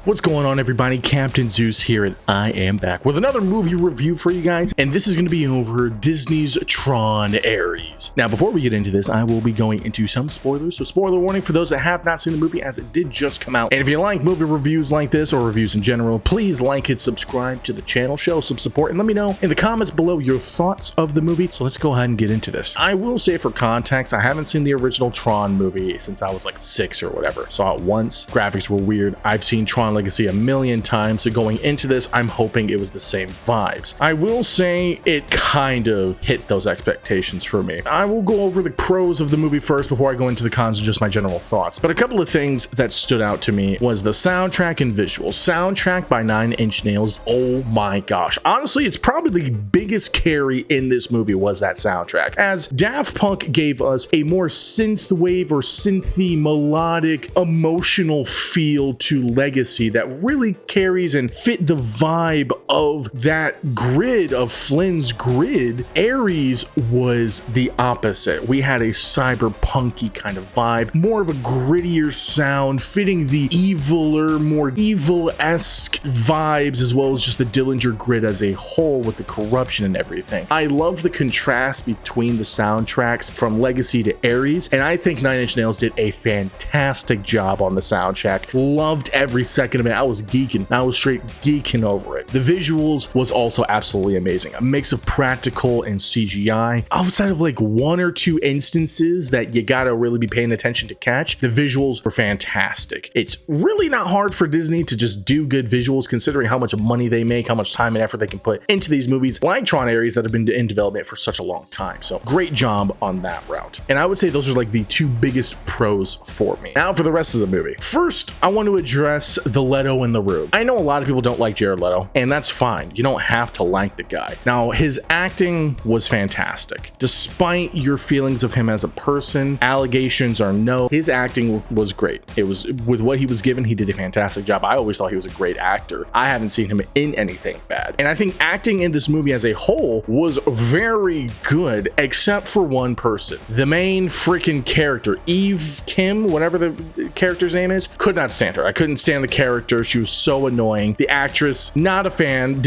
What's going on, everybody? Captain Zeus here, and I am back with another movie review for you guys, and this is going to be over Disney's Tron Ares. Now, before we get into this, I will be going into some spoilers, so spoiler warning for those that have not seen the movie, as it did just come out. And if you like movie reviews like this, or reviews in general, please like it, subscribe to the channel, show some support, and let me know in the comments below your thoughts of the movie. So let's go ahead and get into this. I will say, for context, I haven't seen the original Tron movie since I was like 6 or whatever. Saw it once, graphics were weird. I've seen Tron Legacy a million times, so going into this, I'm hoping it was the same vibes. I will say it kind of hit those expectations for me. I will go over the pros of the movie first before I go into the cons and just my general thoughts. But a couple of things that stood out to me was the soundtrack and visuals. Soundtrack by 9 Inch Nails. Oh my gosh. Honestly, it's probably the biggest carry in this movie was that soundtrack, as Daft Punk gave us a more synthwave or synthy, melodic, emotional feel to Legacy that really carries and fit the vibe of that grid, of Flynn's grid. Ares was the opposite. We had a cyberpunky kind of vibe, more of a grittier sound, fitting the eviler, more evil-esque vibes, as well as just the Dillinger grid as a whole with the corruption and everything. I love the contrast between the soundtracks from Legacy to Ares, and I think 9 Inch Nails did a fantastic job on the soundtrack. Loved every second of it. I was geeking. I was straight geeking over it. The visuals was also absolutely amazing. A mix of practical and CGI. Outside of like 1 or 2 instances that you gotta really be paying attention to catch, the visuals were fantastic. It's really not hard for Disney to just do good visuals, considering how much money they make, how much time and effort they can put into these movies like Tron Ares that have been in development for such a long time. So great job on that route. And I would say those are like the 2 biggest pros for me. Now for the rest of the movie. First, I want to address the Leto in the room. I know a lot of people don't like Jared Leto, and that's fine. You don't have to like the guy. Now, his acting was fantastic. Despite your feelings of him as a person, allegations or no, his acting was great. It was, with what he was given, he did a fantastic job. I always thought he was a great actor. I haven't seen him in anything bad. And I think acting in this movie as a whole was very good, except for one person. The main freaking character, Eve Kim, whatever the character's name is, could not stand her. I couldn't stand the character. She was so annoying. The actress, not a fan,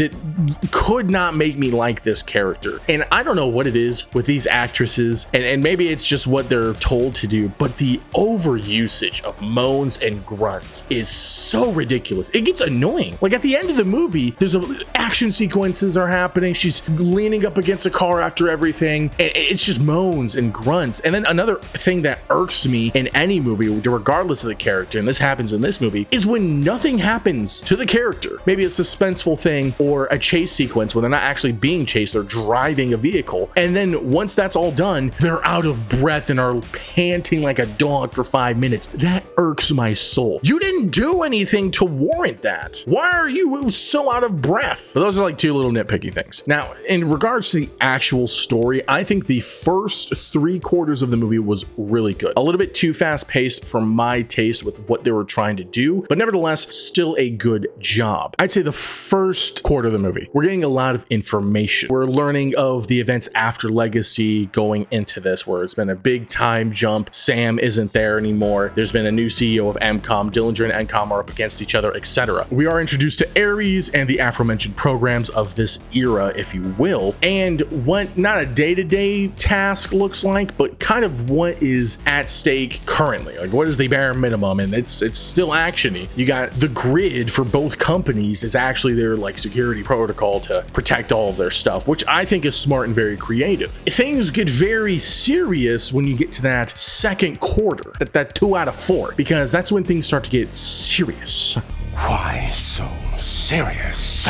could not make me like this character. And I don't know what it is with these actresses, and maybe it's just what they're told to do, but the overusage of moans and grunts is so ridiculous. It gets annoying. Like at the end of the movie, there's action sequences are happening. She's leaning up against a car after everything, and it's just moans and grunts. And then another thing that irks me in any movie, regardless of the character, and this happens in this movie, is when nothing happens to the character. Maybe a suspenseful thing or a chase sequence where they're not actually being chased, they're driving a vehicle, and then once that's all done, they're out of breath and are panting like a dog for 5 minutes. That irks my soul. You didn't do anything to warrant that. Why are you so out of breath? But those are like 2 little nitpicky things. Now, in regards to the actual story, I think the first 3/4 of the movie was really good. A little bit too fast paced for my taste with what they were trying to do, but nevertheless, still a good job. I'd say the first quarter of the movie, we're getting a lot of information. We're learning of the events after Legacy going into this, where it's been a big time jump. Sam isn't there anymore. There's been a new CEO of MCOM. Dillinger and MCOM are up against each other, etc. We are introduced to Ares and the aforementioned programs of this era, if you will, and what not a day-to-day task looks like, but kind of what is at stake currently. Like, what is the bare minimum? And it's still actiony. You got the grid for both companies is actually their like security protocol to protect all of their stuff, which I think is smart and very creative. Things get very serious when you get to that second quarter, that 2 out of 4, because that's when things start to get serious. Why so serious?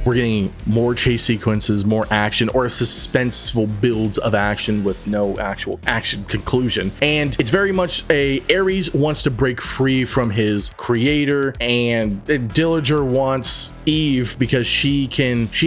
We're getting more chase sequences, more action, or suspenseful builds of action with no actual action conclusion. And it's very much a Ares wants to break free from his creator, and Dillinger wants Eve because she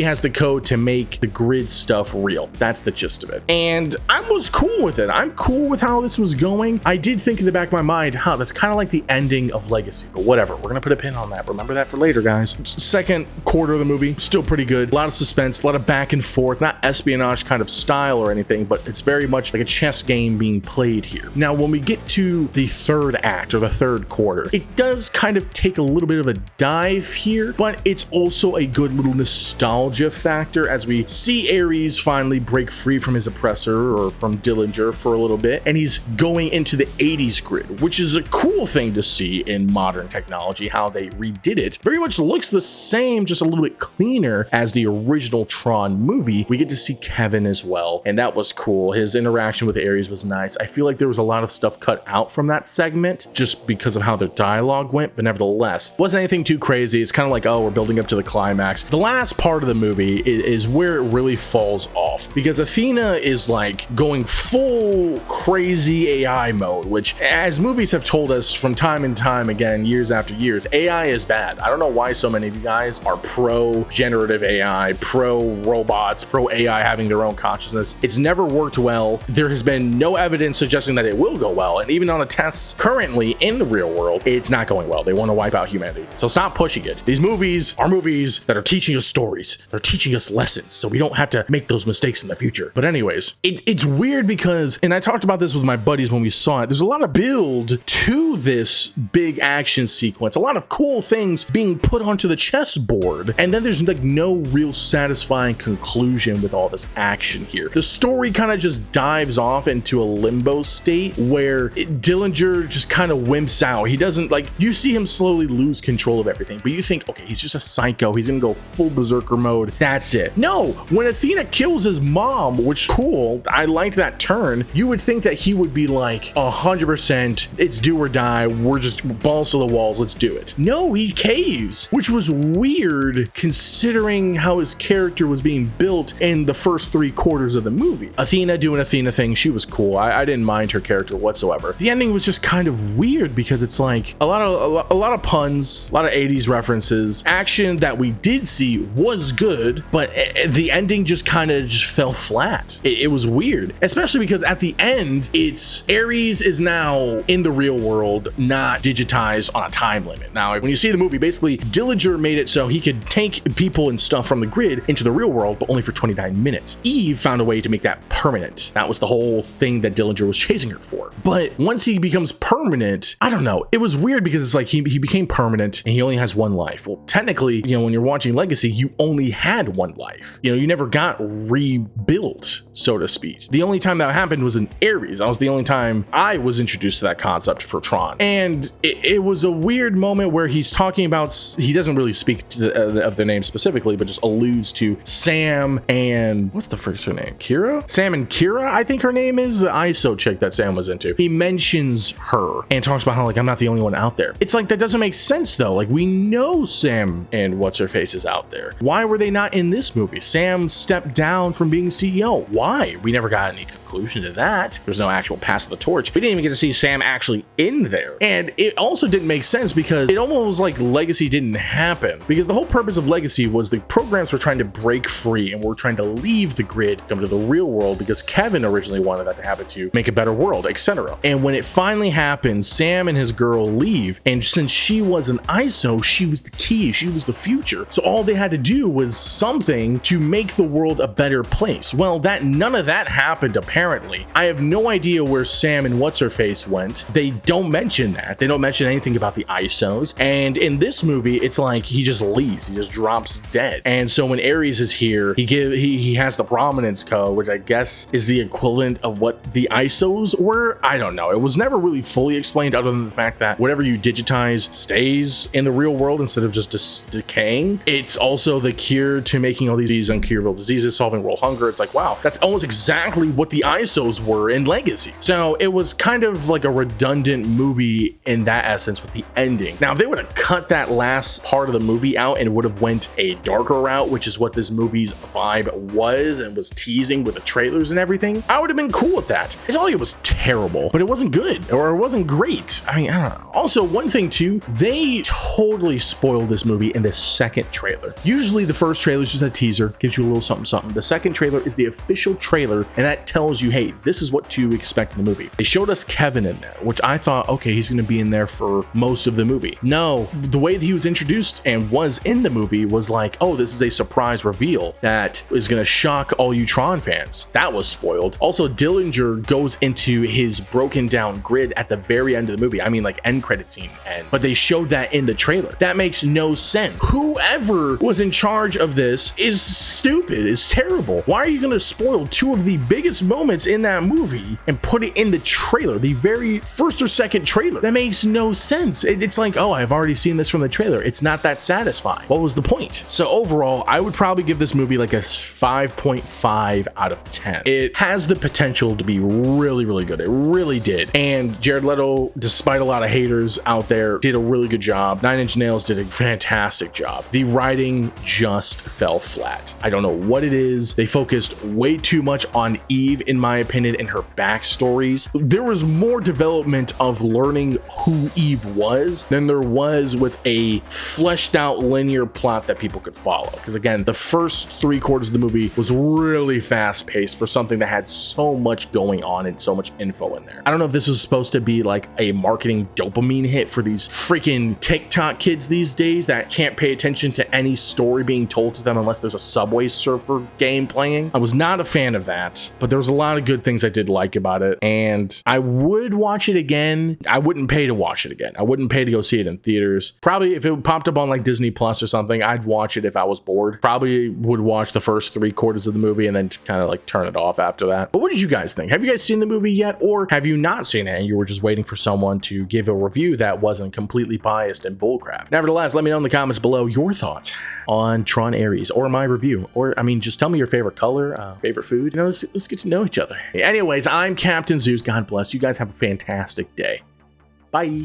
has the code to make the grid stuff real. That's the gist of it. And I was cool with it. I'm cool with how this was going. I did think in the back of my mind, that's kind of like the ending of Legacy, but whatever. We're gonna put a pin on that. Remember that for later, guys. Second quarter of the movie, still pretty good. A lot of suspense, a lot of back and forth, not espionage kind of style or anything, but it's very much like a chess game being played here. Now, when we get to the third act or the third quarter, it does kind of take a little bit of a dive here, but it's also a good little nostalgia factor as we see Ares finally break free from his oppressor or from Dillinger for a little bit, and he's going into the 80s grid, which is a cool thing to see in modern technology, how they redid it. Very much looks the same, just a little bit cleaner as the original Tron movie. We get to see Kevin as well, and that was cool. His interaction with Ares was nice. I feel like there was a lot of stuff cut out from that segment just because of how the dialogue went, but nevertheless, wasn't anything too crazy. It's kind of like, oh, we're building up to the climax. The last part of the movie is where it really falls off, because Athena is like going full crazy AI mode, which, as movies have told us from time and time again, years after years, AI is bad. I don't know why so many of you guys are pro generative AI, pro robots, pro AI having their own consciousness. It's never worked well. There has been no evidence suggesting that it will go well, and even on the tests currently in the real world, it's not going well. They want to wipe out humanity. So stop pushing it. These movies are movies that are teaching us stories. They're teaching us lessons, so we don't have to make those mistakes in the future. But anyways, it's weird because, and I talked about this with my buddies when we saw it, there's a lot of build to this big action sequence, a lot of cool things being put onto the chessboard, and then there's like no real satisfying conclusion with all this action here. The story kind of just dives off into a limbo state where Dillinger just kind of wimps out. He doesn't, like, you see him slowly lose control of everything, but you think, okay, he's just a psycho, he's gonna go full berserker mode, that's it. No, when Athena kills his mom, which, cool, I liked that turn, you would think that he would be like 100%, it's do or die, we're just balls to the walls, let's do it. No, he caves, which was weird considering how his character was being built in the first 3 quarters of the movie. Athena doing Athena thing, she was cool. I didn't mind her character whatsoever. The ending was just kind of weird because it's like a lot of puns, a lot of 80s references. Action that we did see was good, but the ending just kind of just fell flat. It was weird, especially because at the end, it's Ares is now in the real world, not digitized on a time limit. Now, when you see the movie, basically Dillinger made it so he could take people and stuff from the grid into the real world, but only for 29 minutes. Eve found a way to make that permanent. That was the whole thing that Dillinger was chasing her for. But once he becomes permanent, I don't know. It was weird because it's like he became permanent and he only has one life. Well, technically, you know, when you're watching Legacy, you only had one life. You know, you never got rebuilt, so to speak. The only time that happened was in Ares. That was the only time I was introduced to that concept for Tron. And it was a weird moment where he's talking about, he doesn't really speak to of the name specifically, but just alludes to Sam and, what's the first her name? Kira? Sam and Kira, I think her name is, the ISO chick that Sam was into. He mentions her and talks about how, like, I'm not the only one out there. It's like, that doesn't make sense though. Like, we know Sam and what's her face is out there. Why were they not in this movie? Sam stepped down from being CEO. Why? We never got any conclusion to that. There's no actual pass of the torch. We didn't even get to see Sam actually in there. And it also didn't make sense because it almost was like Legacy didn't happen, because the whole purpose of Legacy was the programs were trying to break free and were trying to leave the grid, come to the real world, because Kevin originally wanted that to happen to make a better world, etc. And when it finally happened, Sam and his girl leave, and since she was an ISO, she was the key, she was the future. So all they had to do was something to make the world a better place. Well, none of that happened apparently. I have no idea where Sam and what's-her-face went. They don't mention that. They don't mention anything about the ISOs. And in this movie, it's like he just leaves. He just drops dead. And so when Ares is here, he has the prominence code, which I guess is the equivalent of what the ISOs were. I don't know. It was never really fully explained other than the fact that whatever you digitize stays in the real world instead of just decaying. It's also the cure to making all these uncurable diseases, solving world hunger. It's like, wow, that's almost exactly what the ISOs were in Legacy. So it was kind of like a redundant movie in that essence with the ending. Now, if they would have cut that last part of the movie out and would have went a darker route, which is what this movie's vibe was and was teasing with the trailers and everything, I would have been cool with that. It's not like it was terrible, but it wasn't good or it wasn't great. I mean, I don't know. Also, one thing too, they totally spoiled this movie in the second trailer. Usually the first trailer is just a teaser, gives you a little something. The second second trailer is the official trailer, and that tells you, hey, this is what to expect in the movie. They showed us Kevin in there, which I thought, okay, he's going to be in there for most of the movie. No, the way that he was introduced and was in the movie was like, oh, this is a surprise reveal that is going to shock all you Tron fans. That was spoiled. Also, Dillinger goes into his broken down grid at the very end of the movie. I mean, like end credit scene end, but they showed that in the trailer. That makes no sense. Whoever was in charge of this is stupid, is terrible. Why are you going to spoil two of the biggest moments in that movie and put it in the trailer, the very first or second trailer? That makes no sense. It's like, oh, I've already seen this from the trailer. It's not that satisfying. What was the point? So overall, I would probably give this movie like a 5.5 out of 10. It has the potential to be really, really good. It really did. And Jared Leto, despite a lot of haters out there, did a really good job. Nine Inch Nails did a fantastic job. The writing just fell flat. I don't know what it is. They focused way too much on Eve, in my opinion, and her backstories. There was more development of learning who Eve was than there was with a fleshed out linear plot that people could follow. Because again, the first 3/4 of the movie was really fast paced for something that had so much going on and so much info in there. I don't know if this was supposed to be like a marketing dopamine hit for these freaking TikTok kids these days that can't pay attention to any story being told to them unless there's a Subway Surfer game playing. I was not a fan of that, but there was a lot of good things I did like about it, and I would watch it again. I wouldn't pay to watch it again. I wouldn't pay to go see it in theaters. Probably if it popped up on like Disney Plus or something, I'd watch it if I was bored. Probably would watch the first 3/4 of the movie and then kind of like turn it off after that. But what did you guys think? Have you guys seen the movie yet, or have you not seen it and you were just waiting for someone to give a review that wasn't completely biased and bullcrap? Nevertheless, let me know in the comments below your thoughts on Tron Ares or my review, or I mean, just tell me your favorite color, favorite food. You know, let's get to know each other. Anyways, I'm Captain Zeus. God bless you guys. Have a fantastic day. Bye.